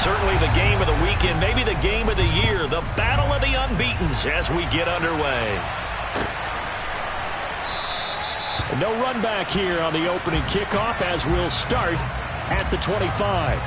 Certainly the game of the weekend, maybe the game of the year, the battle of the unbeatens as we get underway. No run back here on the opening kickoff as we'll start at the 25.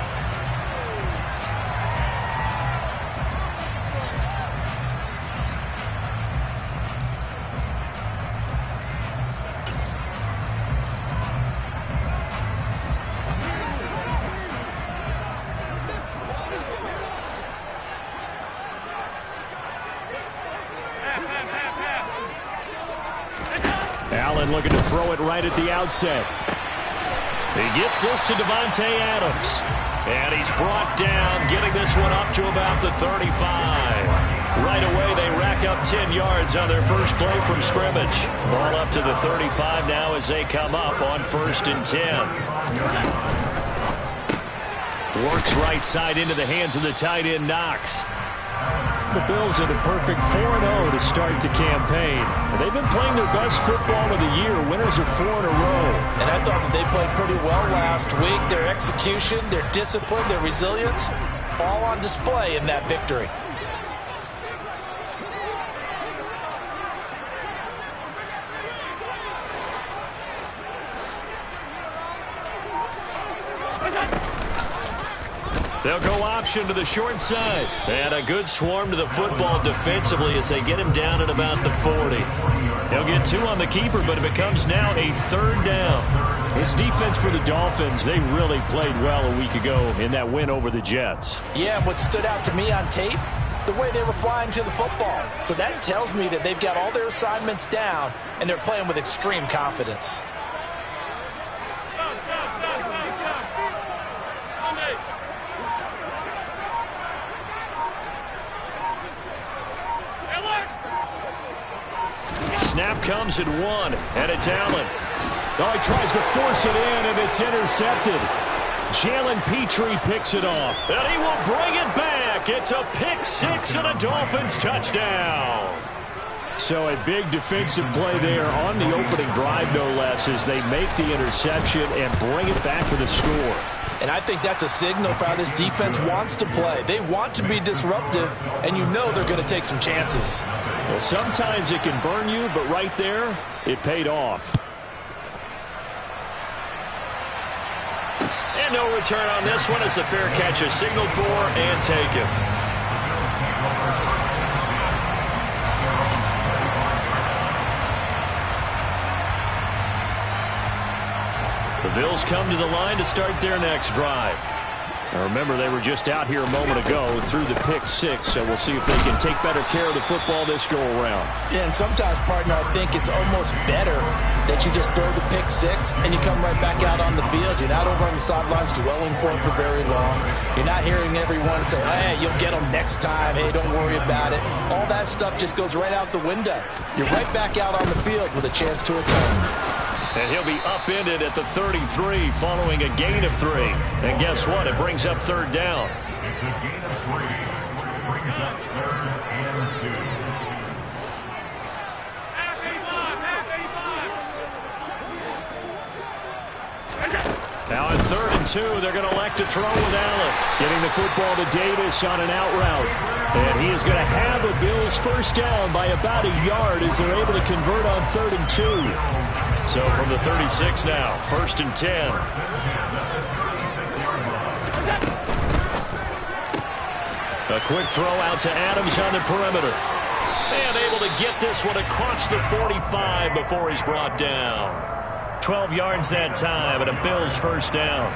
Allen looking to throw it right at the outset. He gets this to Davante Adams. And he's brought down, getting this one up to about the 35. Right away, they rack up 10 yards on their first play from scrimmage. Ball up to the 35 now as they come up on 1st and 10. Works right side into the hands of the tight end, Knox. The Bills are the perfect 4-0 to start the campaign. They've been playing their best football of the year. Winners of 4 in a row. And I thought that they played pretty well last week. Their execution, their discipline, their resilience, all on display in that victory. They'll go option to the short side. And a good swarm to the football defensively as they get him down at about the 40. He'll get 2 on the keeper, but it becomes now a 3rd down. This defense for the Dolphins, they really played well a week ago in that win over the Jets. Yeah, what stood out to me on tape, the way they were flying to the football. So that tells me that they've got all their assignments down, and they're playing with extreme confidence. Snap comes at 1, and it's Allen. Oh, he tries to force it in, and it's intercepted. Jalen Petrie picks it off, and he will bring it back. It's a pick 6 and a Dolphins touchdown. So a big defensive play there on the opening drive, no less, as they make the interception and bring it back for the score. And I think that's a signal for how this defense wants to play. They want to be disruptive, and you know they're going to take some chances. Well, sometimes it can burn you, but right there, it paid off. And no return on this one as the fair catch is signaled for and taken. The Bills come to the line to start their next drive. Now remember, they were just out here a moment ago through the pick 6, so we'll see if they can take better care of the football this go-around. Yeah, and sometimes, partner, I think it's almost better that you just throw the pick 6 and you come right back out on the field. You're not over on the sidelines dwelling for it for very long. You're not hearing everyone say, hey, you'll get them next time. Hey, don't worry about it. All that stuff just goes right out the window. You're right back out on the field with a chance to atone. And he'll be upended at the 33 following a gain of 3. And guess what? It brings up 3rd down. Now on 3rd and 2, they're going to elect to throw with Allen. Getting the football to Davis on an out route. And he is going to have a Bills first down by about a yard as they're able to convert on 3rd and 2. So from the 36 now, 1st and 10. A quick throw out to Adams on the perimeter. And able to get this one across the 45 before he's brought down. 12 yards that time and a Bills first down.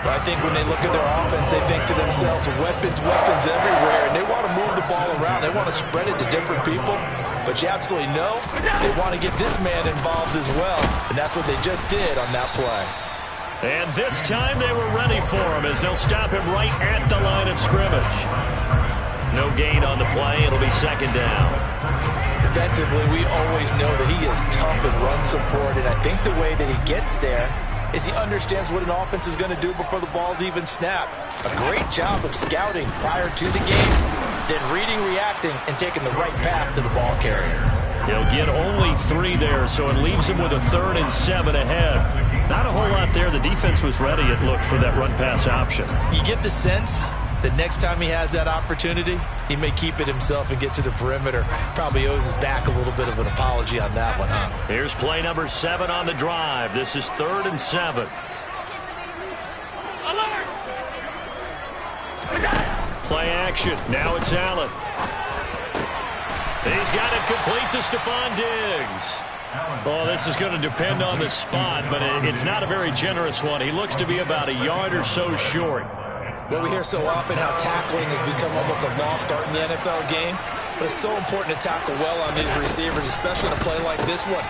But I think when they look at their offense, they think to themselves, weapons everywhere, and they want to move the ball around. They want to spread it to different people. But you absolutely know they want to get this man involved as well. And that's what they just did on that play. And this time they were ready for him as they'll stop him right at the line of scrimmage. No gain on the play. It'll be 2nd down. Defensively, we always know that he is tough in run support. And I think the way that he gets there is he understands what an offense is going to do before the ball's even snapped. A great job of scouting prior to the game, then reading, reacting, and taking the right path to the ball carrier. He'll get only 3 there, so it leaves him with a 3rd and 7 ahead. Not a whole lot there. The defense was ready, it looked, for that run-pass option. You get the sense the next time he has that opportunity, he may keep it himself and get to the perimeter. Probably owes his back a little bit of an apology on that one, huh? Here's play number 7 on the drive. This is 3rd and 7. Play action. Now it's Allen. He's got it complete to Stephon Diggs. Well, this is going to depend on the spot, but it's not a very generous one. He looks to be about a yard or so short. Well, we hear so often how tackling has become almost a lost art in the NFL game, but it's so important to tackle well on these receivers, especially in a play like this one.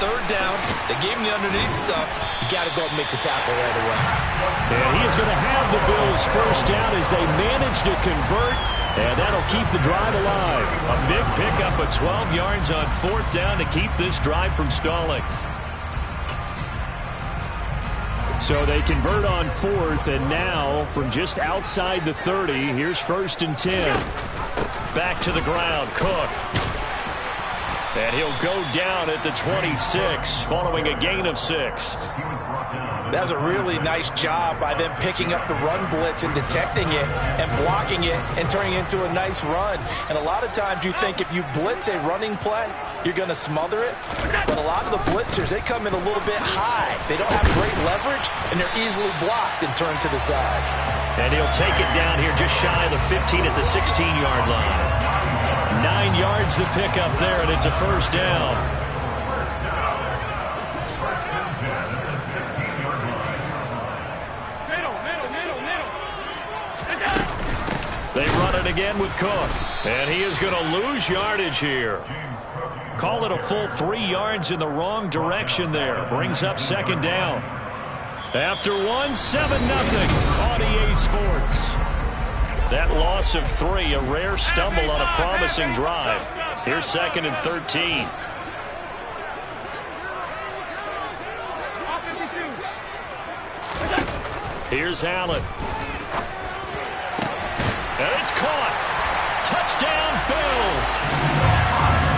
3rd down, they gave him the underneath stuff. You got to go and make the tackle right away. And he is going to have the Bills' first down as they manage to convert, and that'll keep the drive alive. A big pickup of 12 yards on 4th down to keep this drive from stalling. So they convert on 4th, and now from just outside the 30, here's 1st and 10. Back to the ground, Cook. And he'll go down at the 26, following a gain of 6. That was a really nice job by them picking up the run blitz and detecting it and blocking it and turning it into a nice run. And a lot of times you think if you blitz a running play, you're going to smother it. But a lot of the blitzers, they come in a little bit high. They don't have great leverage, and they're easily blocked and turned to the side. And he'll take it down here just shy of the 15 at the 16-yard line. 9 yards to pick up there, and it's a 1st down. They run it again with Cook, and he is going to lose yardage here. Call it a full 3 yards in the wrong direction there. Brings up 2nd down. After 1, 7-0 on EA Sports. That loss of 3, a rare stumble on a promising drive. Here's 2nd and 13. Here's Allen. And it's caught. Touchdown, Bills.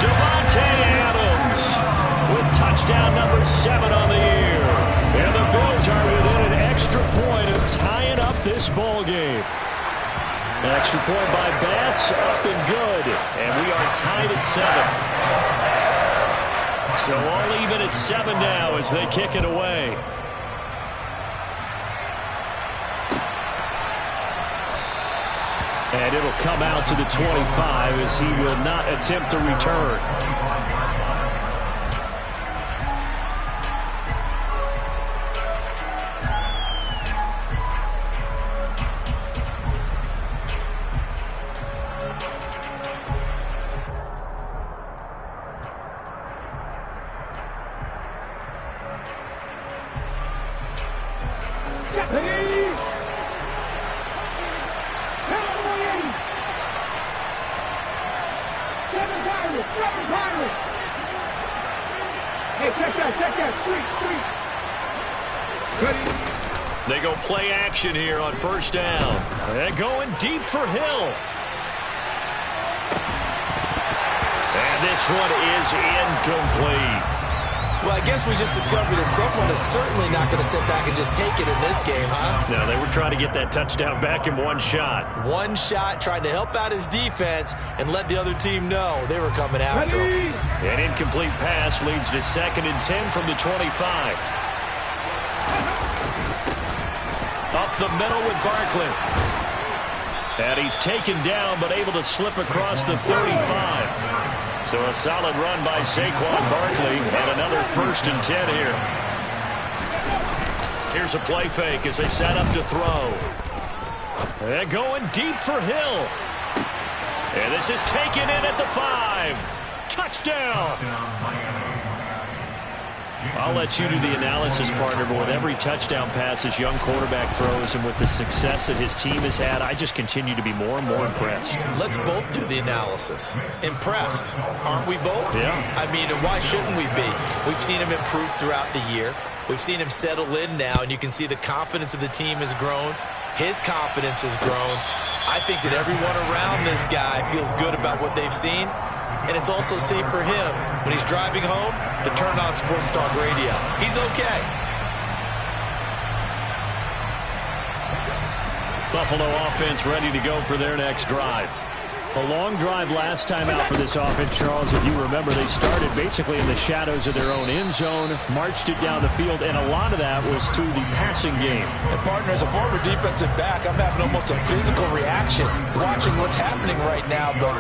Davante Adams with touchdown number 7 on the year. And the Bills are within an extra point of tying up this ball game. An extra point by Bass, up and good. And we are tied at 7. So all even at 7 now as they kick it away. And it'll come out to the 25 as he will not attempt to return. They go play action here on 1st down. They're going deep for Hill. And this one is incomplete. Well, I guess we just discovered that someone is certainly not going to sit back and just take it in this game, huh? No, they were trying to get that touchdown back in one shot. One shot, trying to help out his defense and let the other team know they were coming after him. An incomplete pass leads to 2nd and 10 from the 25. Up the middle with Barkley. And he's taken down but able to slip across the 35. So a solid run by Saquon Barkley and another 1st and 10 here. Here's a play fake as they set up to throw. They're going deep for Hill. And this is taken in at the 5. Touchdown. I'll let you do the analysis, partner, but with every touchdown pass this young quarterback throws and with the success that his team has had, I just continue to be more and more impressed. Let's both do the analysis. Impressed, aren't we both? Yeah. I mean, and why shouldn't we be? We've seen him improve throughout the year. We've seen him settle in now, and you can see the confidence of the team has grown. His confidence has grown. I think that everyone around this guy feels good about what they've seen. And it's also safe for him when he's driving home to turn on Sports Talk Radio. He's okay. Buffalo offense ready to go for their next drive. A long drive last time out for this offense, Charles. If you remember, they started basically in the shadows of their own end zone, marched it down the field, and a lot of that was through the passing game. And partner, as a former defensive back, I'm having almost a physical reaction watching what's happening right now. But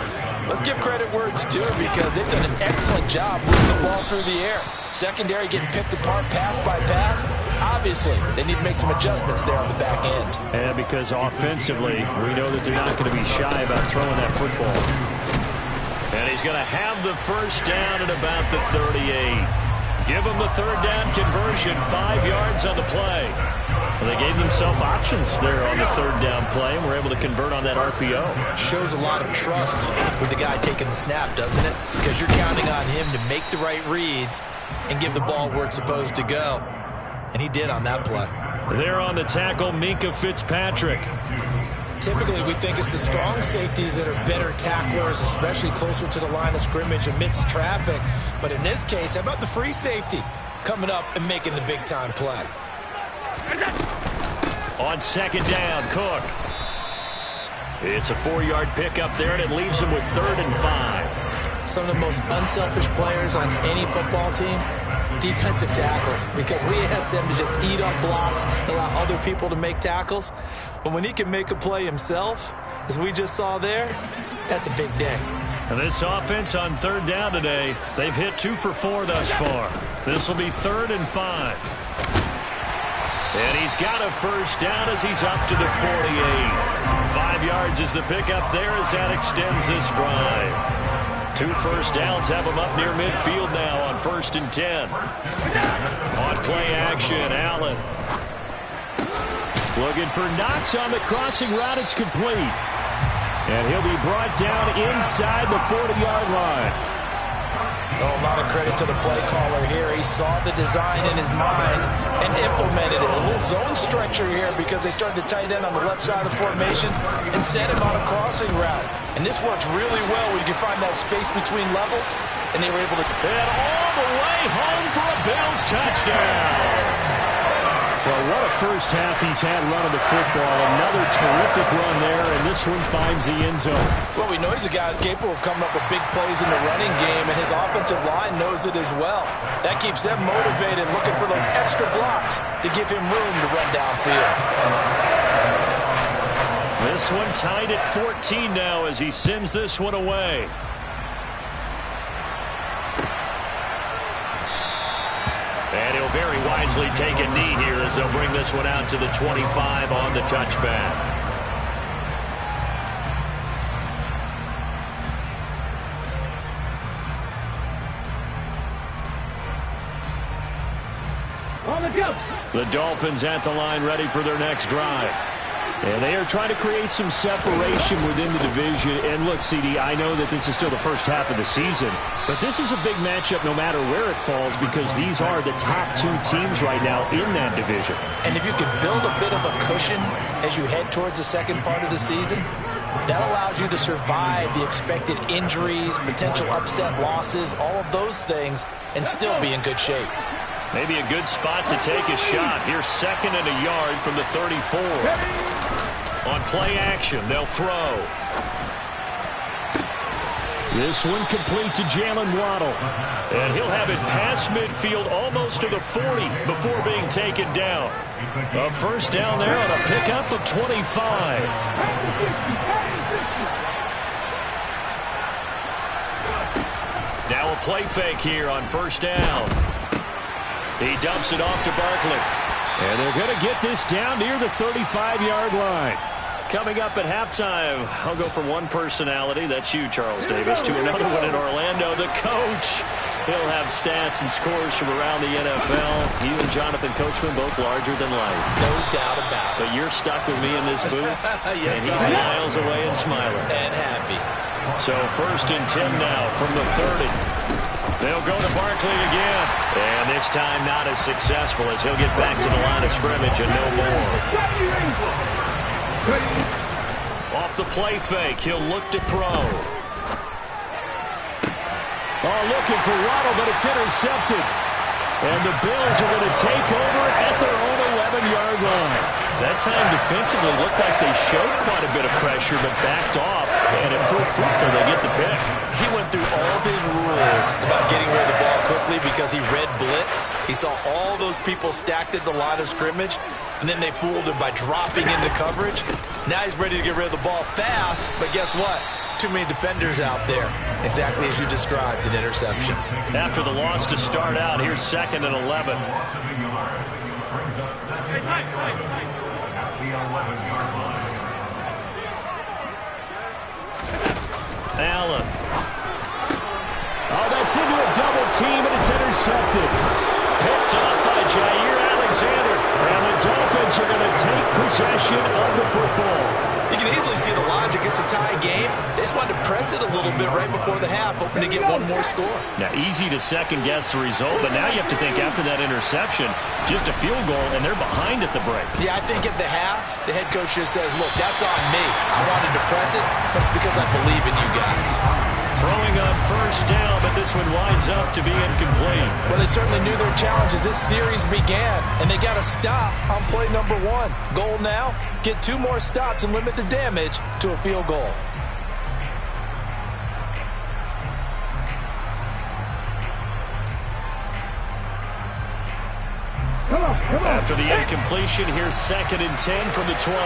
let's give credit where it's due, because they've done an excellent job moving the ball through the air. Secondary getting picked apart pass by pass. Obviously, they need to make some adjustments there on the back end. And because offensively, we know that they're not going to be shy about throwing that football. And he's going to have the first down at about the 38. Give him the third down conversion, 5 yards on the play. Well, they gave themselves options there on the third down play, and were able to convert on that RPO. Shows a lot of trust with the guy taking the snap, doesn't it? Because you're counting on him to make the right reads and give the ball where it's supposed to go. And he did on that play. There on the tackle, Minkah Fitzpatrick. Typically, we think it's the strong safeties that are better tacklers, especially closer to the line of scrimmage amidst traffic. But in this case, how about the free safety coming up and making the big-time play? On second down, Cook. It's a 4-yard pickup there, and it leaves him with 3rd and 5. Some of the most unselfish players on any football team, defensive tackles, because we ask them to just eat up blocks, allow other people to make tackles. But when he can make a play himself, as we just saw there, that's a big day. And this offense on third down today, they've hit 2 for 4 thus far. This will be 3rd and 5. And he's got a first down as he's up to the 48. 5 yards is the pickup there as that extends this drive. 2 first downs have him up near midfield now on 1st and 10. On play action, Allen. Looking for Knox on the crossing route. It's complete. And he'll be brought down inside the 40-yard line. Oh, a lot of credit to the play caller here. He saw the design in his mind and implemented it. A little zone stretcher here because they started the tight end on the left side of the formation and sent him on a crossing route. And this works really well where you can find that space between levels, and they were able to get all the way home for a Bills touchdown. Well, what a first half he's had running the football. Another terrific run there, and this one finds the end zone. Well, we know he's a guy who's capable of coming up with big plays in the running game, and his offensive line knows it as well. That keeps them motivated, looking for those extra blocks to give him room to run downfield. This one tied at 14 now as he sends this one away. And he'll very wisely take a knee here as they'll bring this one out to the 25 on the touchback. The Dolphins at the line ready for their next drive. And they are trying to create some separation within the division. And look, CD, I know that this is still the first half of the season, but this is a big matchup no matter where it falls because these are the top 2 teams right now in that division. And if you can build a bit of a cushion as you head towards the second part of the season, that allows you to survive the expected injuries, potential upset losses, all of those things, and still be in good shape. Maybe a good spot to take a shot. Here's 2nd and a yard from the 34. On play action, they'll throw. This one complete to Jalen Waddle. And he'll have it past midfield almost to the 40 before being taken down. A first down there on a pickup of 25. Now a play fake here on first down. He dumps it off to Barkley. And they're going to get this down near the 35-yard line. Coming up at halftime, I'll go from one personality, that's you, Charles Davis, to another one in Orlando, the coach. He'll have stats and scores from around the NFL. You and Jonathan Coachman both larger than life. No doubt about it. But you're stuck with me in this booth, yes, and he's miles away and smiling. And happy. So 1st and 10 now from the 30. They'll go to Barkley again. And this time not as successful as he'll get back to the line of scrimmage and no more. Off the play fake, he'll look to throw. Oh, looking for Waddle, but it's intercepted. And the Bills are going to take over at their own 11-yard line. That time defensively looked like they showed quite a bit of pressure but backed off, and it proved fruitful. They get the pick. He went through all of his rules about getting rid of the ball quickly because he read blitz. He saw all those people stacked at the line of scrimmage, and then they fooled him by dropping into coverage. Now he's ready to get rid of the ball fast, but guess what? Too many defenders out there. Exactly as you described, an interception. After the loss to start out, here's 2nd and 11. Allen. Oh, that's into a double team, and it's intercepted. Picked up by Jair Alexander. And the Dolphins are going to take possession of the football. You can easily see the logic. It's a tie game. They just wanted to press it a little bit right before the half, hoping to get one more score. Now, easy to second-guess the result, but now you have to think after that interception, just a field goal, and they're behind at the break. Yeah, I think at the half, the head coach just says, look, that's on me. I wanted to press it, but it's because I believe in you guys. Throwing on first down, but this one winds up to be incomplete. Well, they certainly knew their challenge as this series began, and they got to stop on play number 1. Goal now, get 2 more stops and limit the damage to a field goal. After the incompletion, here's 2nd and 10 from the 20.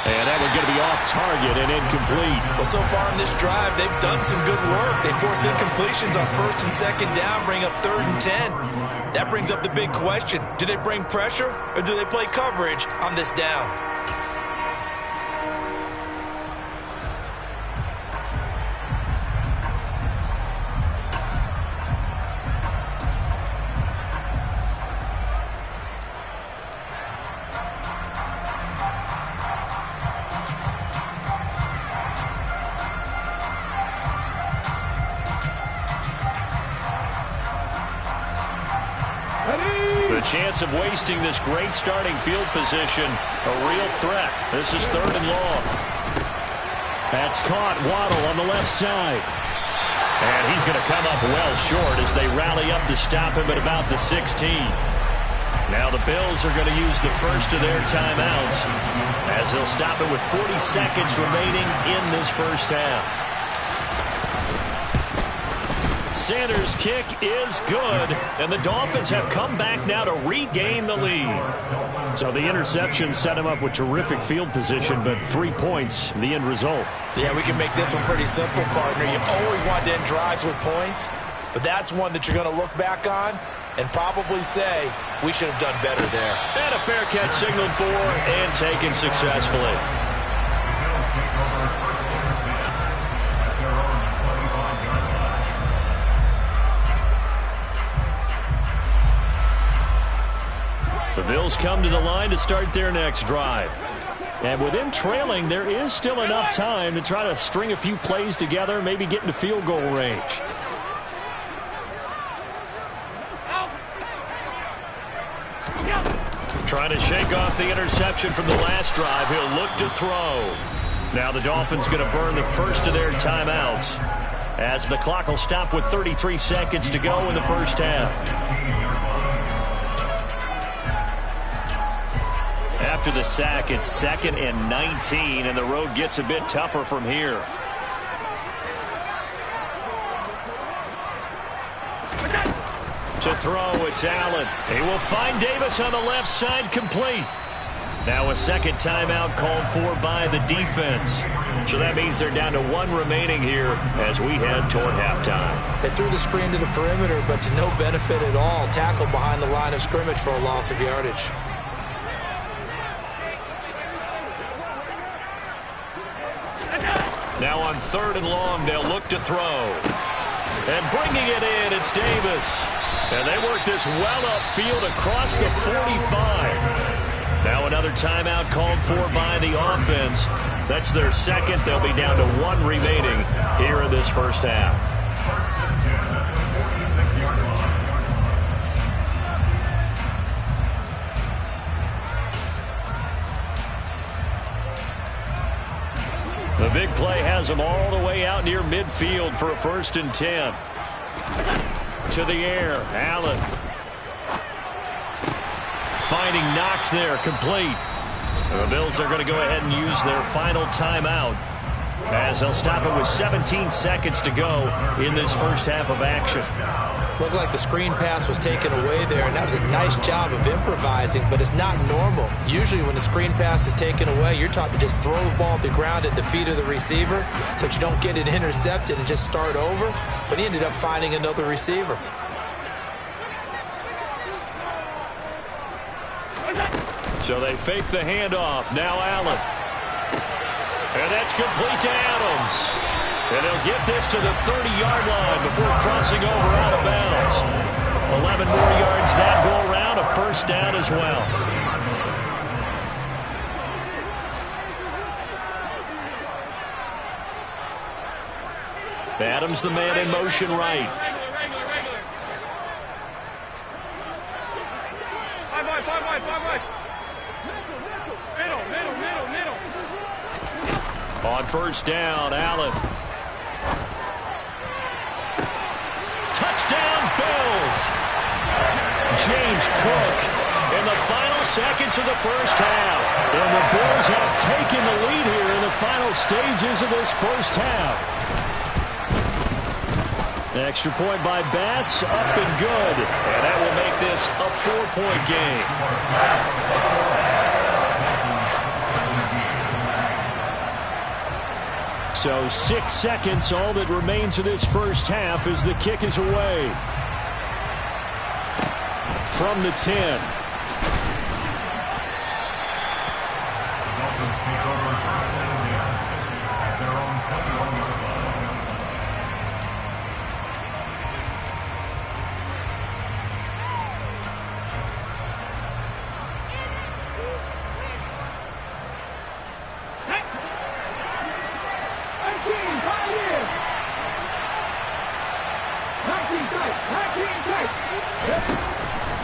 And that one's going to be off target and incomplete. Well, so far in this drive, they've done some good work. They force incompletions on 1st and 2nd down, bring up 3rd and 10. That brings up the big question. Do they bring pressure or do they play coverage on this down? Chance of wasting this great starting field position, a real threat. This is 3rd and long. That's caught. Waddle on the left side. And he's going to come up well short as they rally up to stop him at about the 16. Now the Bills are going to use the first of their timeouts as they'll stop it with 40 seconds remaining in this first half. Sanders' kick is good, and the Dolphins have come back now to regain the lead. So the interception set him up with terrific field position, but 3 points, the end result. Yeah, we can make this one pretty simple, partner. You always want to end drives with points, but that's one that you're going to look back on and probably say, we should have done better there. And a fair catch signaled for and taken successfully. The Bills come to the line to start their next drive. And with them trailing, there is still enough time to try to string a few plays together, maybe get into field goal range. Trying to shake off the interception from the last drive. He'll look to throw. Now the Dolphins going to burn the first of their timeouts as the clock will stop with 33 seconds to go in the first half. After the sack, it's 2nd and 19, and the road gets a bit tougher from here. To throw, it's Allen. He will find Davis on the left side, complete. Now a second timeout called for by the defense. So that means they're down to 1 remaining here as we head toward halftime. They threw the screen to the perimeter, but to no benefit at all. Tackled behind the line of scrimmage for a loss of yardage. Now on 3rd and long, they'll look to throw. And bringing it in, it's Davis. And they work this well upfield across the 45. Now another timeout called for by the offense. That's their second. They'll be down to 1 remaining here in this first half. The big play has them all the way out near midfield for a 1st and 10. To the air, Allen. Finding Knox there, complete. The Bills are going to go ahead and use their final timeout, as they'll stop it with 17 seconds to go in this first half of action. Looked like the screen pass was taken away there, and that was a nice job of improvising, but it's not normal. Usually when the screen pass is taken away, you're taught to just throw the ball at the ground at the feet of the receiver so that you don't get it intercepted and just start over, but he ended up finding another receiver. So they fake the handoff. Now Allen. And that's complete to Adams. And he'll get this to the 30-yard line before crossing over out of bounds. 11 more yards that go around, a first down as well. Adams the man in motion right. On first down, Allen. Touchdown, Bills. James Cook in the final seconds of the first half. And the Bills have taken the lead here in the final stages of this first half. The extra point by Bass, up and good. And that will make this a 4-point game. So 6 seconds, all that remains of this first half as the kick is away. From the 10.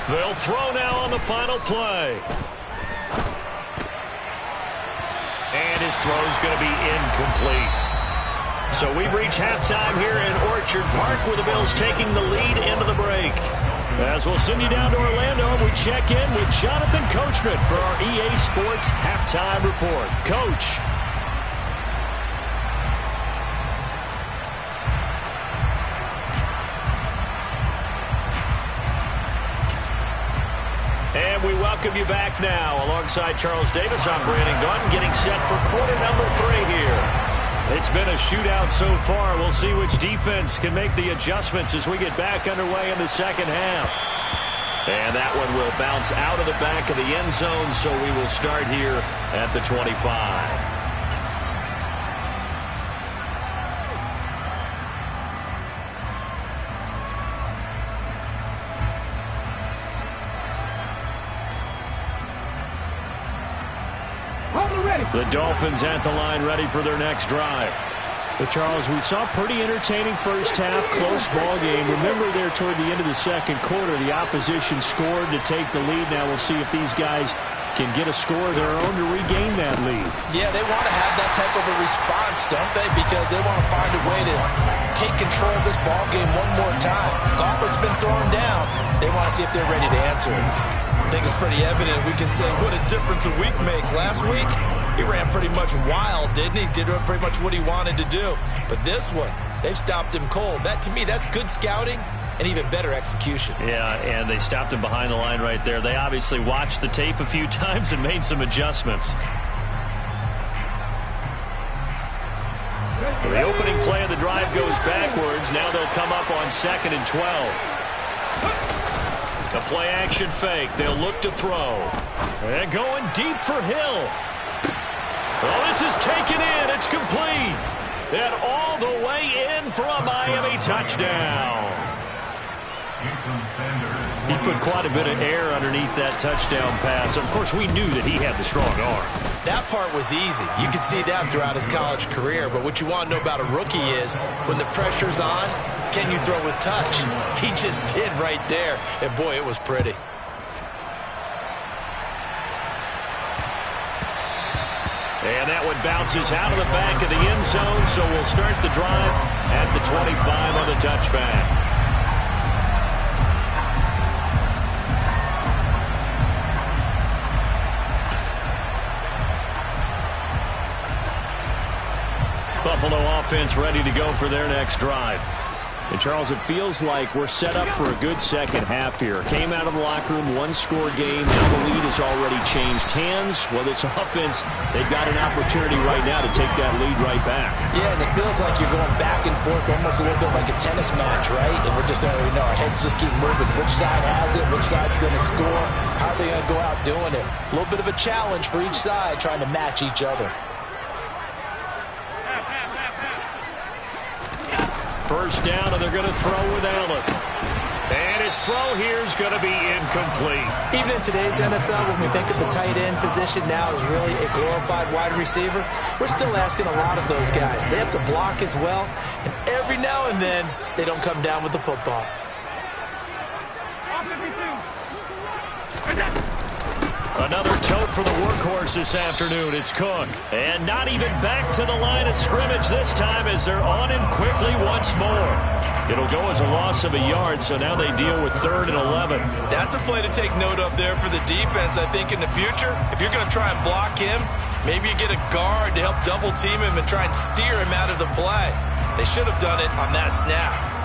They'll throw now on the final play. And his throw is going to be incomplete. So we've reached halftime here in Orchard Park, where the Bills taking the lead into the break. As we'll send you down to Orlando, we check in with Jonathan Coachman for our EA Sports Halftime Report. Coach. And we welcome you back now. Alongside Charles Davis, I'm Brandon Gunn, getting set for quarter number 3 here. It's been a shootout so far. We'll see which defense can make the adjustments as we get back underway in the second half. And that one will bounce out of the back of the end zone, so we will start here at the 25. The Dolphins at the line, ready for their next drive. But Charles, we saw pretty entertaining first half, close ball game. Remember there toward the end of the second quarter, the opposition scored to take the lead. Now we'll see if these guys can get a score of their own to regain that lead. Yeah, they want to have that type of a response, don't they? Because they want to find a way to take control of this ball game one more time. Gauntlet's been thrown down. They want to see if they're ready to answer it. I think it's pretty evident. We can say what a difference a week makes. Last week, he ran pretty much wild, didn't he? Did pretty much what he wanted to do. But this one, they've stopped him cold. That, to me, that's good scouting and even better execution. Yeah, and they stopped him behind the line right there. They obviously watched the tape a few times and made some adjustments. The opening play of the drive goes backwards. Now they'll come up on 2nd and 12. A play-action fake. They'll look to throw. And going deep for Hill. Oh, this is taken in. It's complete. And all the way in for a Miami touchdown. He put quite a bit of air underneath that touchdown pass. Of course, we knew that he had the strong arm. That part was easy. You could see that throughout his college career. But what you want to know about a rookie is when the pressure's on, can you throw with touch? He just did right there. And, boy, it was pretty. And that one bounces out of the back of the end zone, so we'll start the drive at the 25 on the touchback. Buffalo offense ready to go for their next drive. And, Charles, it feels like we're set up for a good second half here. Came out of the locker room, one-score game. Now the lead has already changed hands. Well, this offense, they've got an opportunity right now to take that lead right back. Yeah, and it feels like you're going back and forth almost a little bit like a tennis match, right? And we're just, our heads just keep moving. Which side has it? Which side's going to score? How are they going to go out doing it? A little bit of a challenge for each side trying to match each other. First down, and they're going to throw with Allen. And his throw here is going to be incomplete. Even in today's NFL, when we think of the tight end position now as really a glorified wide receiver, we're still asking a lot of those guys. They have to block as well, and every now and then, they don't come down with the football. Another tote for the workhorse this afternoon. It's Cook. And not even back to the line of scrimmage this time as they're on him quickly once more. It'll go as a loss of a yard, so now they deal with 3rd and 11. That's a play to take note of there for the defense, I think, in the future. If you're going to try and block him, maybe you get a guard to help double-team him and try and steer him out of the play. They should have done it on that snap.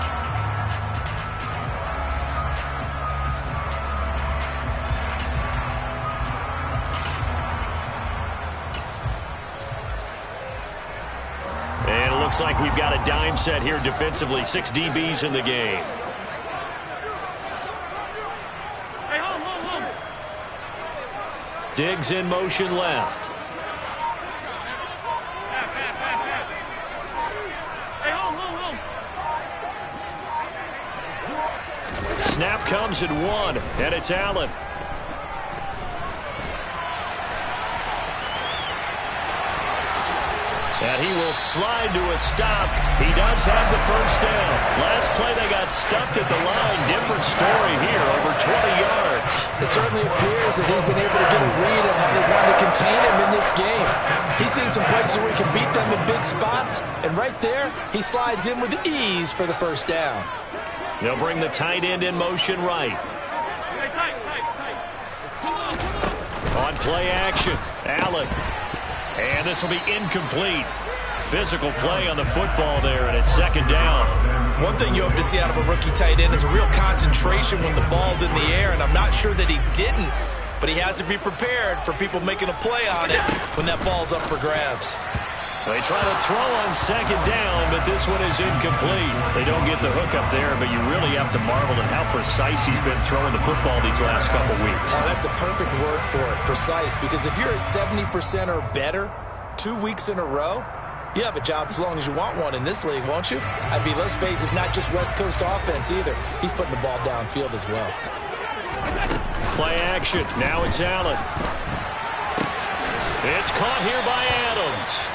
Looks like we've got a dime set here defensively. 6 DBs in the game. Diggs in motion left. Snap comes at 1, and it's Allen. And he will slide to a stop. He does have the first down. Last play they got stuffed at the line. Different story here, over 20 yards. It certainly appears that he's been able to get a read on how they want to contain him in this game. He's seen some places where he can beat them in big spots. And right there, he slides in with ease for the first down. They'll bring the tight end in motion right. On play action, Allen. And this will be incomplete. Physical play on the football there, and it's 2nd down. One thing you hope to see out of a rookie tight end is a real concentration when the ball's in the air, and I'm not sure that he didn't, but he has to be prepared for people making a play on it when that ball's up for grabs. They try to throw on 2nd down, but this one is incomplete. They don't get the hook up there, but you really have to marvel at how precise he's been throwing the football these last couple weeks. Oh, that's the perfect word for it, precise, because if you're at 70% or better 2 weeks in a row, you have a job as long as you want one in this league, won't you? I mean, let's face it, it's not just West Coast offense either. He's putting the ball downfield as well. Play action. Now it's Allen. It's caught here by Adams.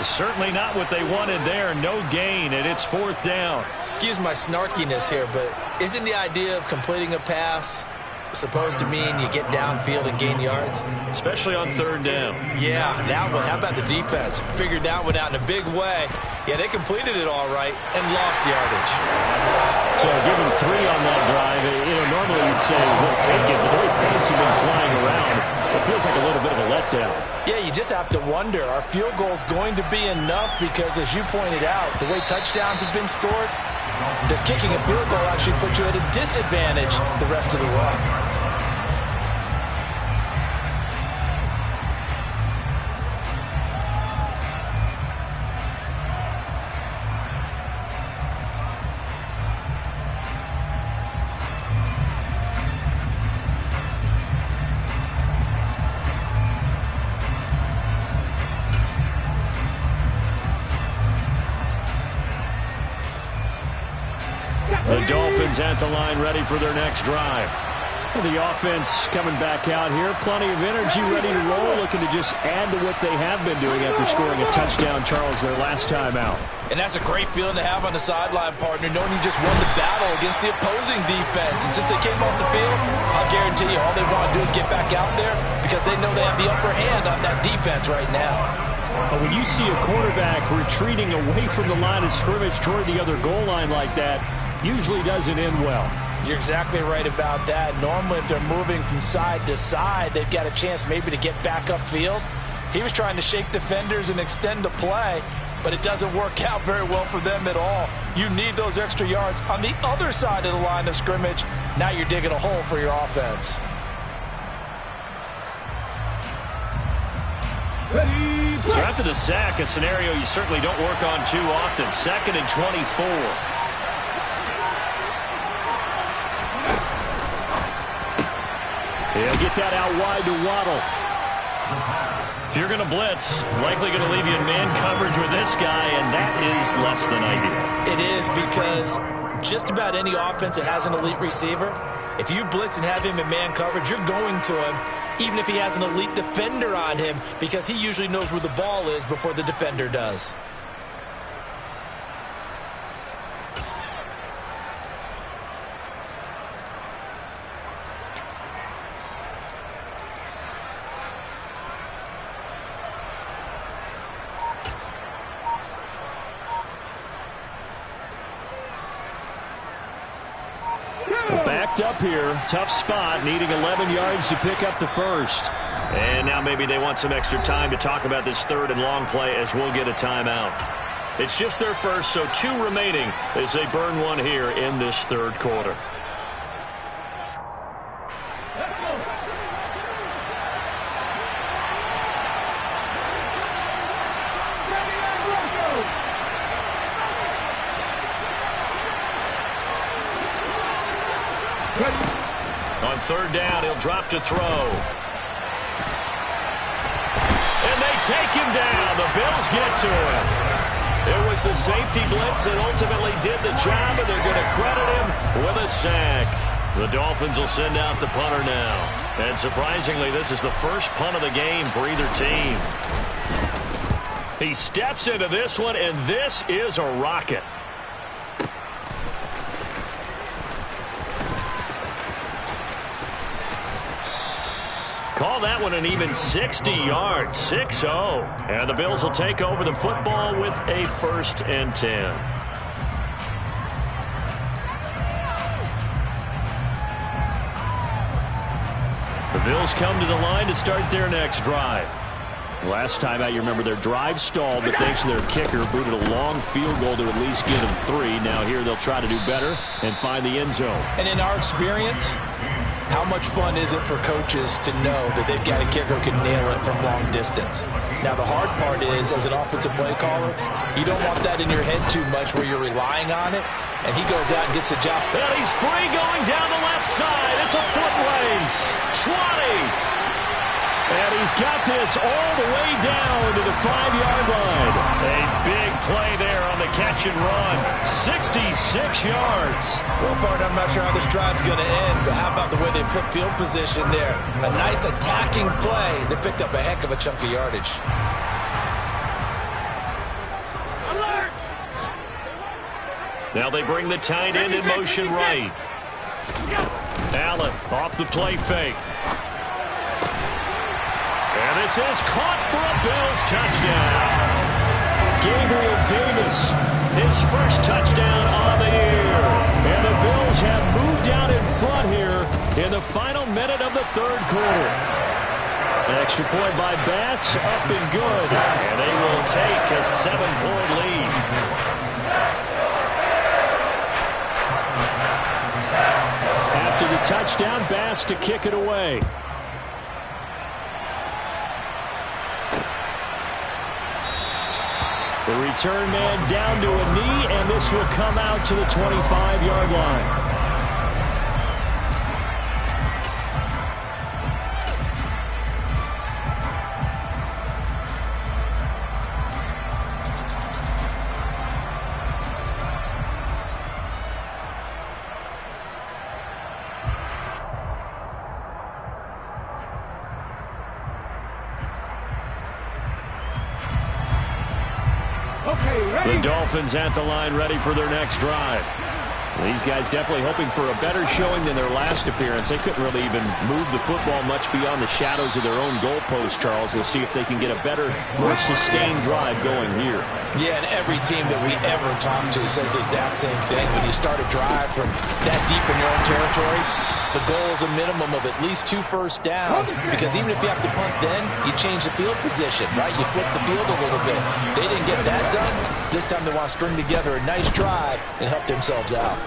Certainly not what they wanted there. No gain, and it's 4th down. Excuse my snarkiness here, but isn't the idea of completing a pass supposed to mean you get downfield and gain yards? Especially on 3rd down. Yeah, that one. How about the defense? Figured that one out in a big way. Yeah, they completed it all right and lost yardage. So given 3 on that drive, normally you'd say we'll take it, but the way points have been flying around, it feels like a little bit of a letdown. Yeah, you just have to wonder, are field goals going to be enough? Because as you pointed out, the way touchdowns have been scored, does kicking a field goal actually put you at a disadvantage the rest of the way? The Dolphins at the line ready for their next drive. The offense coming back out here. Plenty of energy, ready to roll, looking to just add to what they have been doing after scoring a touchdown, Charles, their last time out. And that's a great feeling to have on the sideline, partner, knowing you just won the battle against the opposing defense. And since they came off the field, I'll guarantee you all they want to do is get back out there because they know they have the upper hand on that defense right now. But when you see a quarterback retreating away from the line of scrimmage toward the other goal line like that, usually doesn't end well. You're exactly right about that. Normally, if they're moving from side to side, they've got a chance maybe to get back upfield. He was trying to shake defenders and extend the play, but it doesn't work out very well for them at all. You need those extra yards on the other side of the line of scrimmage. Now you're digging a hole for your offense. So after the sack, a scenario you certainly don't work on too often. 2nd and 24. He'll get that out wide to Waddle. If you're going to blitz, likely going to leave you in man coverage with this guy, and that is less than ideal. It is, because just about any offense that has an elite receiver, if you blitz and have him in man coverage, you're going to him, even if he has an elite defender on him, because he usually knows where the ball is before the defender does. Backed up here, tough spot, needing 11 yards to pick up the first. And now maybe they want some extra time to talk about this 3rd and long play, as we'll get a timeout. It's just their first, so 2 remaining as they burn one here in this 3rd quarter. On 3rd down, he'll drop to throw. And they take him down. The Bills get to him. It was the safety blitz that ultimately did the job, and they're going to credit him with a sack. The Dolphins will send out the punter now. And surprisingly, this is the first punt of the game for either team. He steps into this one, and this is a rocket. Call that one an even 60 yards, 6-0. And the Bills will take over the football with a 1st and 10. The Bills come to the line to start their next drive. Last time out, you remember their drive stalled, but thanks to their kicker, booted a long field goal to at least get them 3. Now here they'll try to do better and find the end zone. And in our experience, how much fun is it for coaches to know that they've got a kicker who can nail it from long distance? Now, the hard part is, as an offensive play caller, you don't want that in your head too much where you're relying on it, and he goes out and gets the job. And he's free going down the left side. It's a foot race. 20. And he's got this all the way down to the 5-yard line. A big play there on the catch and run. 66 yards. Well, partner, I'm not sure how this drive's going to end, but how about the way they flip field position there? A nice attacking play that picked up a heck of a chunk of yardage. Alert! Now they bring the tight end in motion right. Allen off the play fake. And this is caught for a Bills touchdown. Gabriel Davis, his first touchdown on the year. And the Bills have moved down in front here in the final minute of the 3rd quarter. An extra point by Bass, up and good. And they will take a 7-point lead. After the touchdown, Bass to kick it away. The return man down to a knee, and this will come out to the 25-yard line. The Dolphins at the line, ready for their next drive. These guys definitely hoping for a better showing than their last appearance. They couldn't really even move the football much beyond the shadows of their own goalpost, Charles. We'll see if they can get a better, more sustained drive going here. Yeah, and every team that we ever talk to says the exact same thing. When you start a drive from that deep in your own territory, The goal is a minimum of at least 2 first downs, because even if you have to punt then, you change the field position, right? You flip the field a little bit. They didn't get that done. This time they want to string together a nice drive and help themselves out.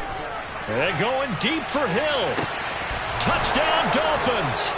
And going deep for Hill. Touchdown, Dolphins.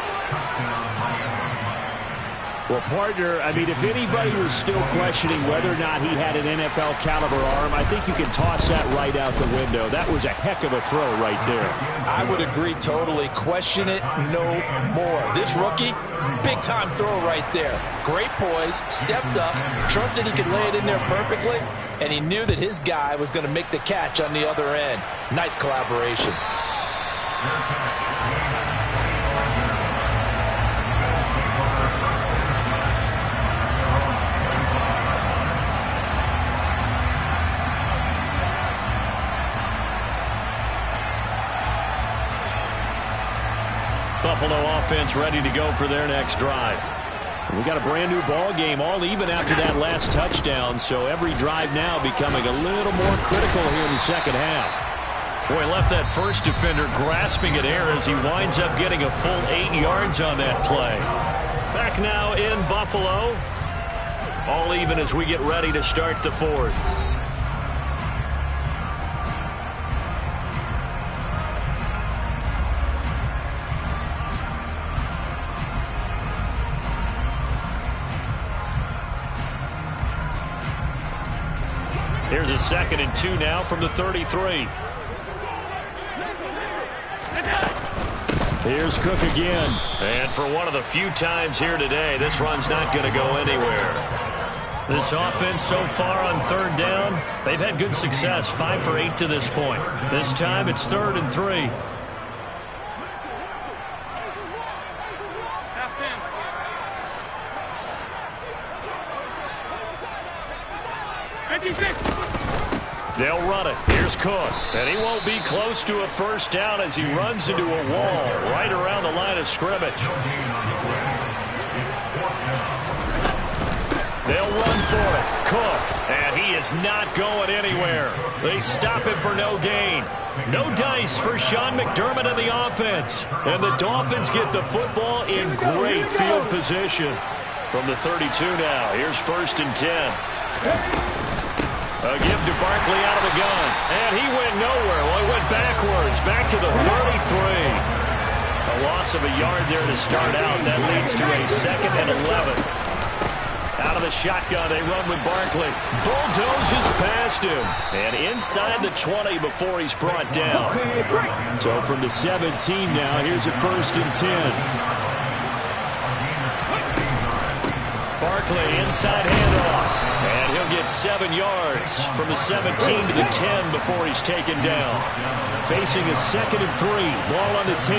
Well, partner, I mean, if anybody was still questioning whether or not he had an NFL caliber arm, I think you can toss that right out the window. That was a heck of a throw right there. I would agree totally. Question it no more. This rookie, big-time throw right there. Great poise, stepped up, trusted he could lay it in there perfectly, and he knew that his guy was going to make the catch on the other end. Nice collaboration. Buffalo offense ready to go for their next drive. We got a brand new ball game, all even after that last touchdown, so every drive now becoming a little more critical here in the second half. Boy, left that first defender grasping at air as he winds up getting a full 8 yards on that play. Back now in Buffalo, all even as we get ready to start the fourth. Here's a 2nd and 2 now from the 33. Here's Cook again. And for one of the few times here today, this run's not going to go anywhere. This offense so far on 3rd down, they've had good success, 5 for 8 to this point. This time it's 3rd and 3. They'll run it. Here's Cook. And he won't be close to a first down as he runs into a wall right around the line of scrimmage. They'll run for it. Cook. And he is not going anywhere. They stop him for no gain. No dice for Sean McDermott and the offense. And the Dolphins get the football in great field position. From the 32 now. Here's 1st and 10. A give to Barkley out of the gun. And he went nowhere. Well, he went backwards. Back to the 33. A loss of a yard there to start out. That leads to a 2nd and 11. Out of the shotgun, they run with Barkley. Bulldozes past him. And inside the 20 before he's brought down. So from the 17 now, here's a 1st and 10. Barkley inside handoff. And he'll get 7 yards from the 17 to the 10 before he's taken down. Facing a 2nd and 3. Ball on the 10.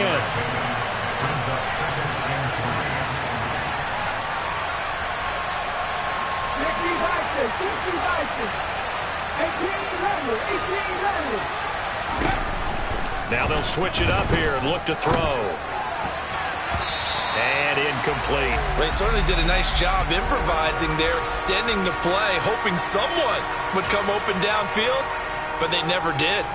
Now they'll switch it up here and look to throw. And incomplete. They certainly did a nice job improvising there, extending the play, hoping someone would come open downfield, but they never did.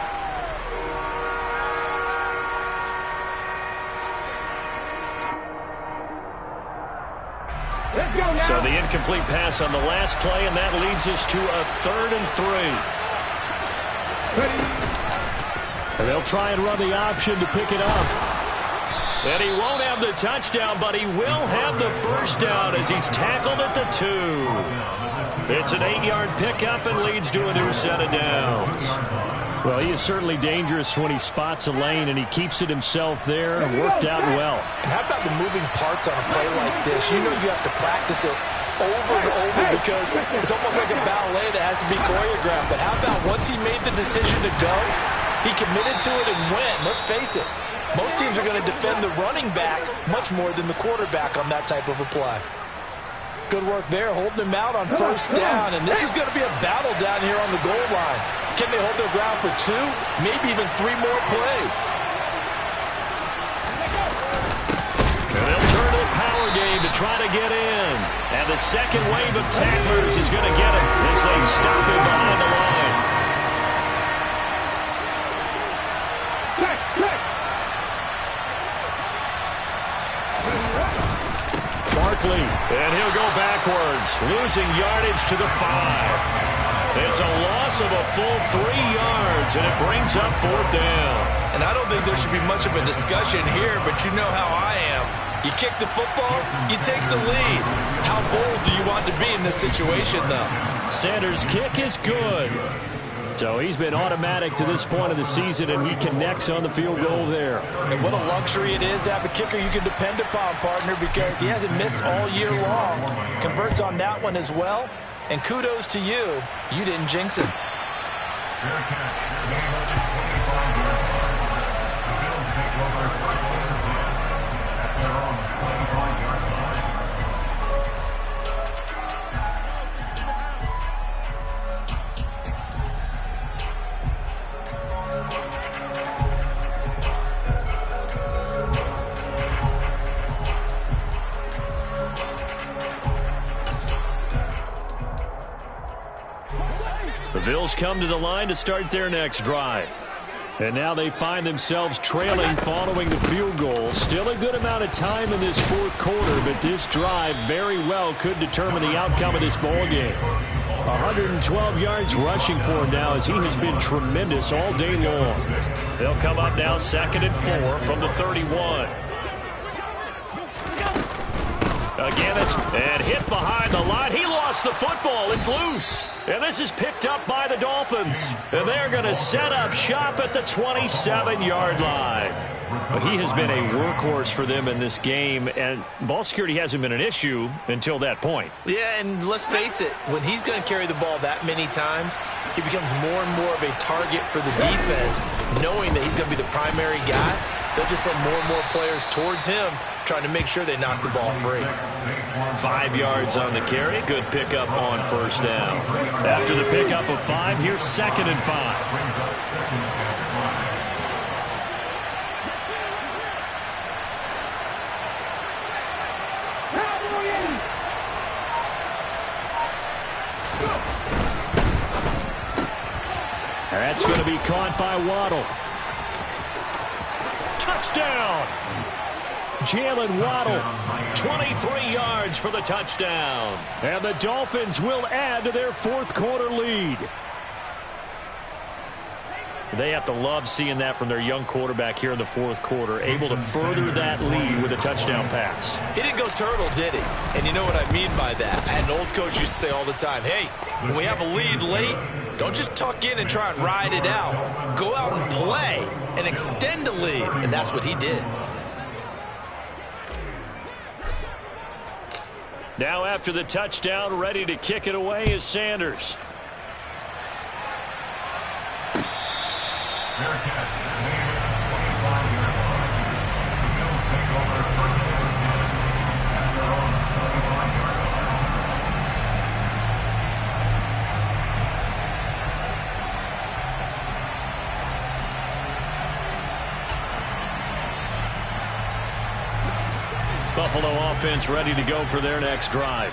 So the incomplete pass on the last play, and that leads us to a 3rd and 3. And they'll try and run the option to pick it up. And he won't have the touchdown, but he will have the first down as he's tackled at the 2. It's an 8-yard pickup and leads to a new set of downs. Well, he is certainly dangerous when he spots a lane, and he keeps it himself there. Worked out well. And how about the moving parts on a play like this? You know you have to practice it over and over because it's almost like a ballet that has to be choreographed. But how about once he made the decision to go, he committed to it and went. Let's face it. Most teams are going to defend the running back much more than the quarterback on that type of a play. Good work there, holding him out on 1st down. And this is going to be a battle down here on the goal line. Can they hold their ground for 2, maybe even 3 more plays? And they'll turn to the power game to try to get in. And the second wave of tacklers is going to get him as they stop him behind the line. Barkley, and he'll go backwards, losing yardage to the 5. It's a loss of a full 3 yards, and it brings up 4th down. And I don't think there should be much of a discussion here, but you know how I am. You kick the football, you take the lead. How bold do you want to be in this situation, though? Sanders' kick is good. So he's been automatic to this point of the season, and he connects on the field goal there. And what a luxury it is to have a kicker you can depend upon, partner, because he hasn't missed all year long. Converts on that one as well. And kudos to you. You didn't jinx him. The Bills come to the line to start their next drive. And now they find themselves trailing following the field goal. Still a good amount of time in this 4th quarter, but this drive very well could determine the outcome of this ball game. 112 yards rushing for him now as he has been tremendous all day long. They'll come up now 2nd and 4 from the 31. Again, and hit behind the line. He lost the football. It's loose. And this is picked up by the Dolphins. And they're going to set up shop at the 27-yard line. He has been a workhorse for them in this game, and ball security hasn't been an issue until that point. Yeah, and let's face it, when he's going to carry the ball that many times, he becomes more and more of a target for the defense, knowing that he's going to be the primary guy. They'll just send more and more players towards him, trying to make sure they knock the ball free. 5 yards on the carry. Good pickup on 1st down. After the pickup of 5, here's 2nd and 5. That's going to be caught by Waddle. Touchdown! Jalen Waddle, 23 yards for the touchdown. And the Dolphins will add to their 4th quarter lead. They have to love seeing that from their young quarterback here in the 4th quarter, able to further that lead with a touchdown pass. He didn't go turtle, did he? And you know what I mean by that. I had an old coach used to say all the time, hey, when we have a lead late, don't just tuck in and try and ride it out. Go out and play and extend the lead. And that's what he did. Now after the touchdown, ready to kick it away is Sanders. Buffalo offense ready to go for their next drive.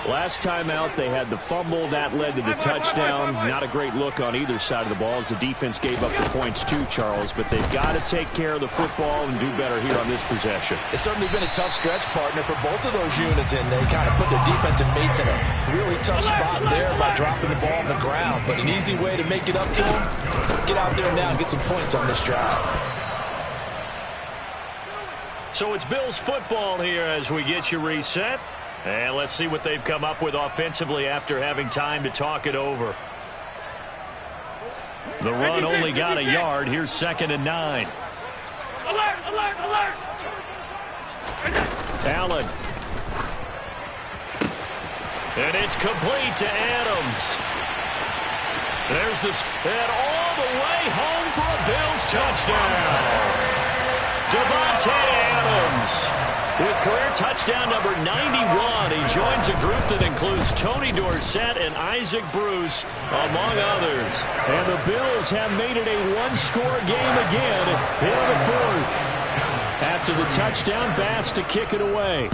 Last time out, they had the fumble. That led to the touchdown. Not a great look on either side of the ball as the defense gave up the points too, Charles. But they've got to take care of the football and do better here on this possession. It's certainly been a tough stretch, partner, for both of those units, and they kind of put their defensive mates in a really tough spot there by dropping the ball on the ground. But an easy way to make it up to them, get out there now and get some points on this drive. So it's Bills football here as we get you reset. And let's see what they've come up with offensively after having time to talk it over. The run only got a yard. Here's 2nd and 9. Alert, alert, alert! Allen. And it's complete to Adams. There's the... And all the way home for a Bills touchdown. Devontae Adams. With career touchdown number 91, he joins a group that includes Tony Dorsett and Isaac Bruce, among others. And the Bills have made it a one-score game again here in the 4th. After the touchdown, Bass to kick it away.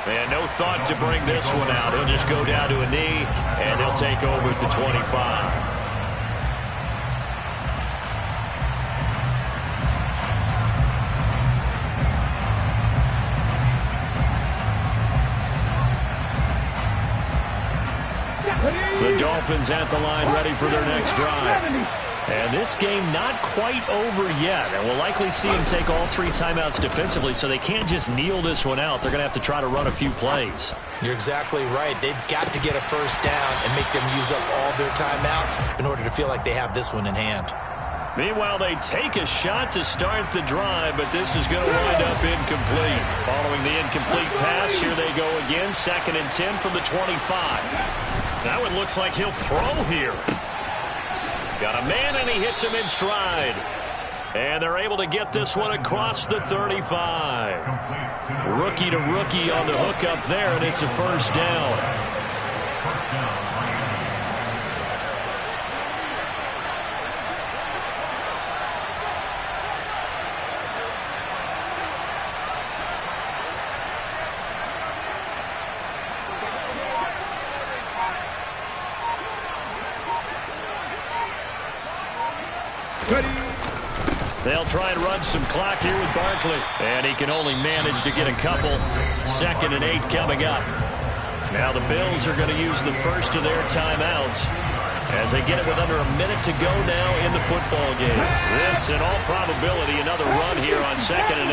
And no thought to bring this one out. He'll just go down to a knee, and he'll take over at the 25. The Dolphins at the line ready for their next drive. And this game not quite over yet. And we'll likely see them take all 3 timeouts defensively, so they can't just kneel this one out. They're going to have to try to run a few plays. You're exactly right. They've got to get a first down and make them use up all their timeouts in order to feel like they have this one in hand. Meanwhile, they take a shot to start the drive, but this is going to wind up incomplete. Following the incomplete pass, here they go again. 2nd and 10 from the 25. Now it looks like he'll throw here. Got a man, and he hits him in stride. And they're able to get this one across the 35. Rookie to rookie on the hook up there, and it's a first down. They'll try and run some clock here with Barkley. And he can only manage to get a couple. 2nd and 8 coming up. Now the Bills are going to use the first of their timeouts as they get it with under a minute to go now in the football game. This, in all probability, another run here on 2nd and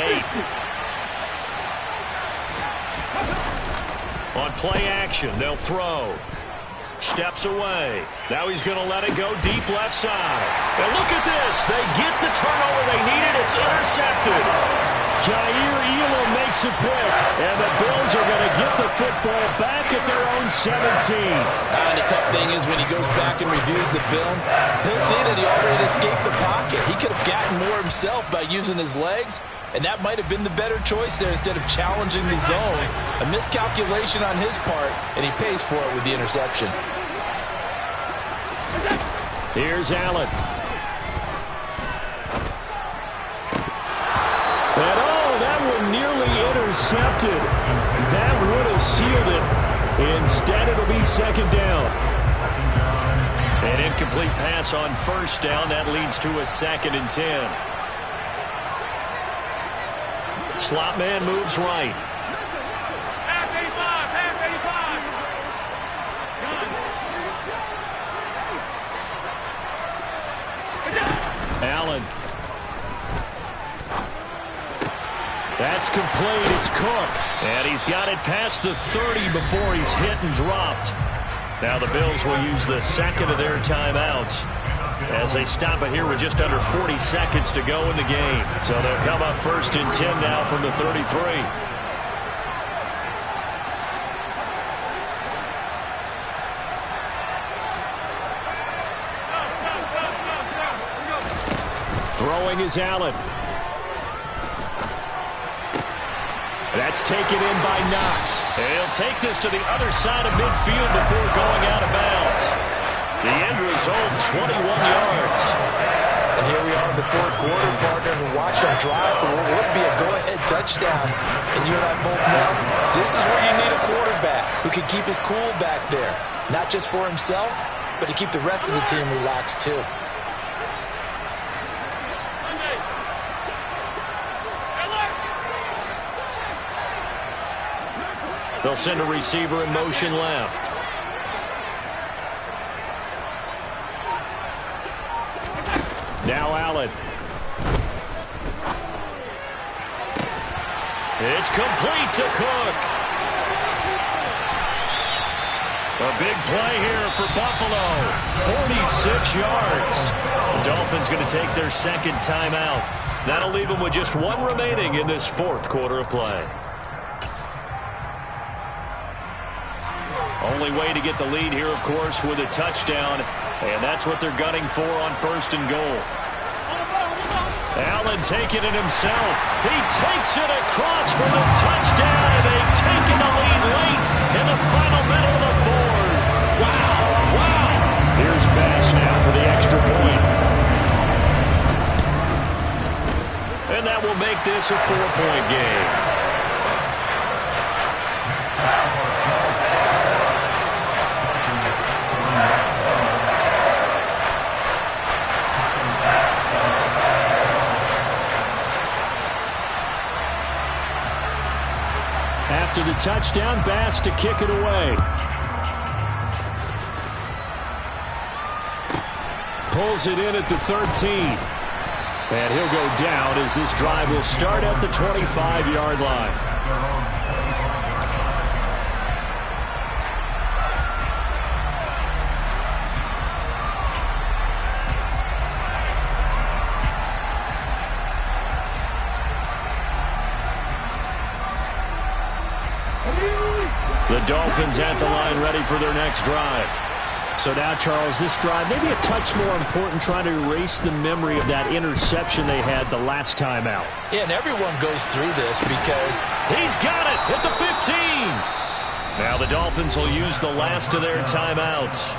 8. On play action, they'll throw. Steps away. Now he's going to let it go deep left side. And look at this. They get the turnover they needed. It's intercepted. Jair Elam makes a pick. And the Bills are going to get the football back at their own 17. And the tough thing is when he goes back and reviews the film, he'll see that he already escaped the pocket. He could have gotten more himself by using his legs. And that might have been the better choice there instead of challenging the zone. A miscalculation on his part, and he pays for it with the interception. Here's Allen. And oh, that one nearly intercepted. That would have sealed it. Instead, it'll be 2nd down. An incomplete pass on 1st down. That leads to a 2nd and 10. Slot man moves right. Half 85, half 85. Allen. That's complete. It's Cook. And he's got it past the 30 before he's hit and dropped. Now the Bills will use the 2nd of their timeouts as they stop it here with just under 40 seconds to go in the game. So they'll come up 1st and 10 now from the 33. Throwing is Allen. That's taken in by Knox. And he'll take this to the other side of midfield before going out of bounds. The end result, 21 yards. And here we are in the 4th quarter, partner, and watch him drive for what would be a go-ahead touchdown. And you and I both know this is where you need a quarterback who can keep his cool back there. Not just for himself, but to keep the rest of the team relaxed too. They'll send a receiver in motion left. Now Allen. It's complete to Cook. A big play here for Buffalo. 46 yards. The Dolphins going to take their 2nd timeout. That'll leave them with just 1 remaining in this 4th quarter of play. Only way to get the lead here, of course, with a touchdown. And that's what they're gunning for on 1st and goal. Allen taking it himself. He takes it across for the touchdown, and they've taken the lead late in the final minute of the 4th. Wow, wow. Here's Bass now for the extra point. And that will make this a 4-point game. After the touchdown, Bass to kick it away. Pulls it in at the 13. And he'll go down as this drive will start at the 25-yard line. The Dolphins at the line ready for their next drive. So now, Charles, this drive maybe a touch more important, trying to erase the memory of that interception they had the last time out. Yeah, and everyone goes through this because he's got it at the 15. Now the Dolphins will use the last of their timeouts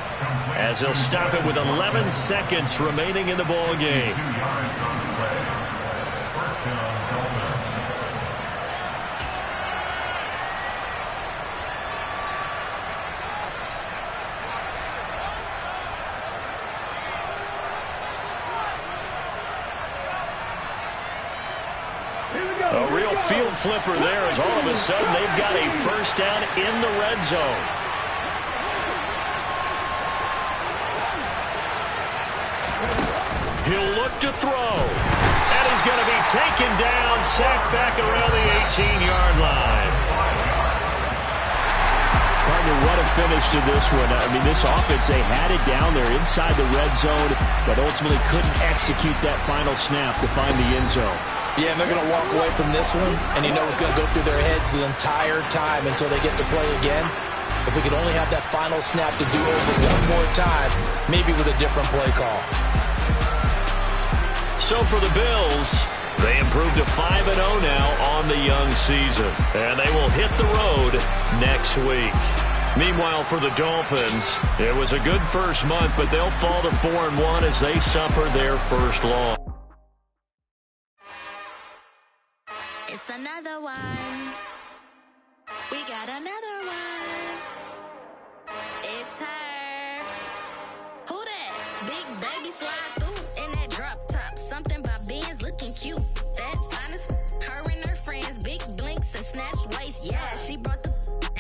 as they'll stop it with 11 seconds remaining in the ball game. A real field flipper there as all of a sudden they've got a first down in the red zone. He'll look to throw. And he's going to be taken down, sacked back around the 18-yard line. Partner, what a finish to this one. I mean, this offense, they had it down there inside the red zone, but ultimately couldn't execute that final snap to find the end zone. Yeah, and they're going to walk away from this one, and you know it's going to go through their heads the entire time until they get to play again. If we could only have that final snap to do over one more time, maybe with a different play call. So for the Bills, they improved to 5-0 now on the young season, and they will hit the road next week. Meanwhile, for the Dolphins, it was a good first month, but they'll fall to 4-1 as they suffer their first loss. It's another one. We got another one. It's her. Who that? Big baby slide through in that drop top. Something about Benz looking cute. That's honest. Her and her friends, big blinks and snatch waist. Yeah, she brought the.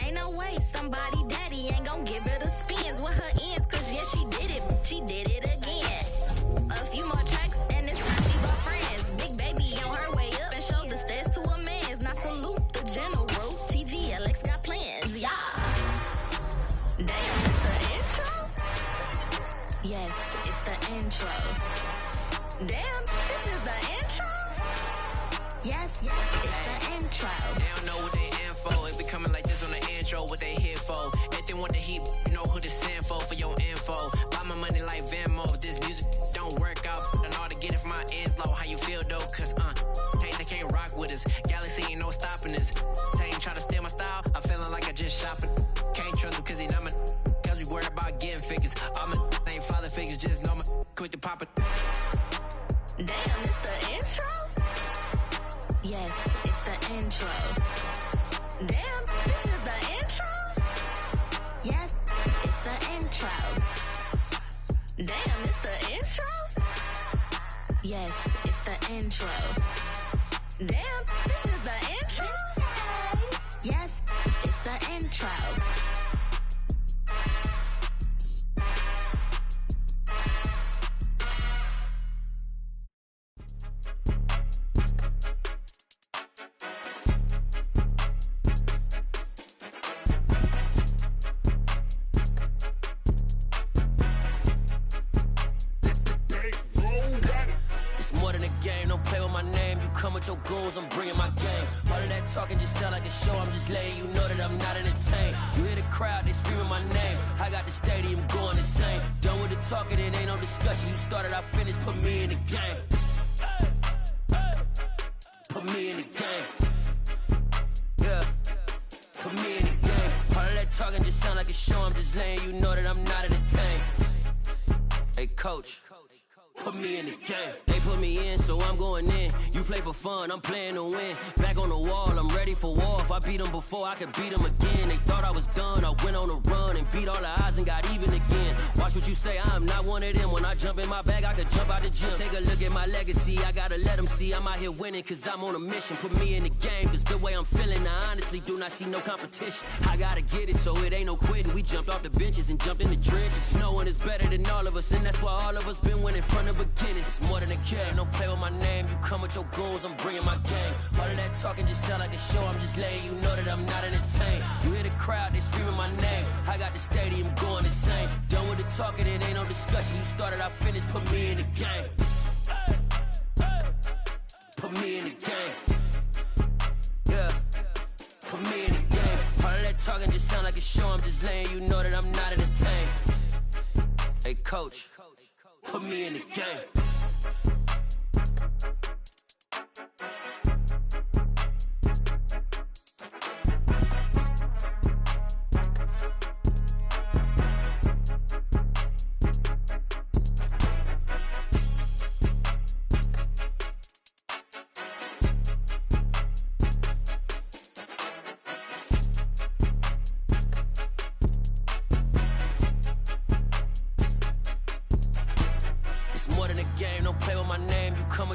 Ain't no way somebody daddy ain't gonna give her the spins with her ends. Cause yeah, she did it. She did it again. A few more tracks and it's time she brought friends. Big baby on her way up and showed the stairs to a man's. Now salute the general. TGLX got plans, yeah. Damn, it's the intro? Yes, it's the intro. Damn, this is the intro? Yes, it's the intro. They don't know what they info. It be coming like this on the intro, what they here for. If they want the heat, you know who to send for your info. Buy my money like Venmo. If this music don't work out, and all to get it from my ends low. How you feel though? Cause they can't rock with us. Galaxy ain't no stopping us. They ain't try to steal my style. I'm feeling like I just shopping. Can't trust him cause he not my. Cause we worried about getting figures. All my ain't father figures, just know my quick to pop it. Damn, it's the intro? Yes, it's the intro. Damn, this is the intro? Yes, it's the intro. Damn, it's the intro? Yes, it's the intro. Damn, this is the intro? Yes, it's the intro. Your goals, I'm bringing my game. All of that talking just sound like a show. I'm just letting you know that I'm not entertained. You hear the crowd, they screaming my name. I got the stadium going insane. Done with the talking, it ain't no discussion. You started, I finished, put me in the game. Put me in the game. Yeah, put me in the game. All of that talking just sound like a show. I'm just letting you know that I'm not entertained. Hey, coach. Put me in the game. They put me in, so I'm going in. You play for fun, I'm playing to win. Back on the wall, I'm ready for war. If I beat them before, I could beat them again. They thought I was done, I went on a run and beat all the odds and got even again. Watch what you say, I'm not one of them. When I jump in my bag, I could jump out the gym. Take a look at my legacy, I gotta let them see I'm out here winning, cause I'm on a mission. Put me in the game, cause the way I'm feeling, I honestly do not see no competition. I gotta get it, so it ain't no quitting. We jumped off the benches and jumped in the trenches. No one is better than all of us, and that's why all of us been winning from the beginning. It's more than a game, don't play with my name. You come with your goons, I'm bringing my game. All of that talking just sound like a show, I'm just letting you know that I'm not entertained. You hear the crowd, they screaming my name. I got the stadium going insane. Done with the talking, it ain't no discussion. You started, I finished, put me in the game. Put me in the game. Yeah. Put me in the game. All of that talking just sound like a show, I'm just letting you know that I'm not entertained. Hey coach, put me in the game.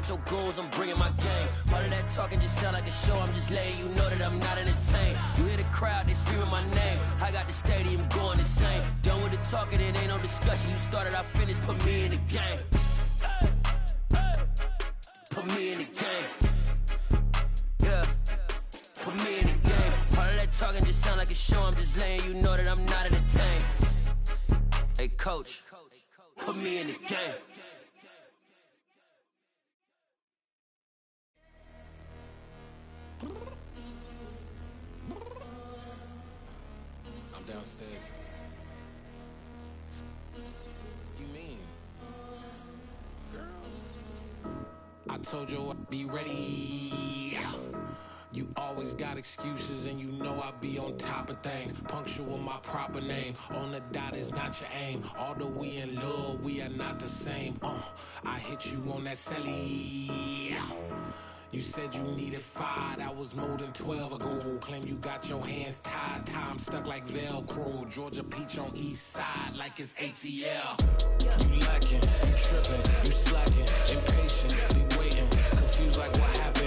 Your goals, I'm bringing my game. All of that talking just sound like a show, I'm just letting you know that I'm not entertained. You hear the crowd, they screaming my name. I got the stadium going insane. Done with the talking, it ain't no discussion. You started, I finished, put me in the game. Put me in the game. Yeah. Put me in the game. All of that talking just sound like a show, I'm just letting you know that I'm not entertained. Hey coach, put me in the game. I'm downstairs. You mean? Girl, I told you I'd be ready. You always got excuses and you know I be on top of things. Punctual my proper name. On the dot is not your aim. Although we in love, we are not the same. I hit you on that celly. You said you needed 5, that was more than 12 ago. Claim you got your hands tied, time stuck like Velcro. Georgia Peach on east side like it's ATL. You lacking, you tripping, you slacking, impatient, be waiting, confused like what happened.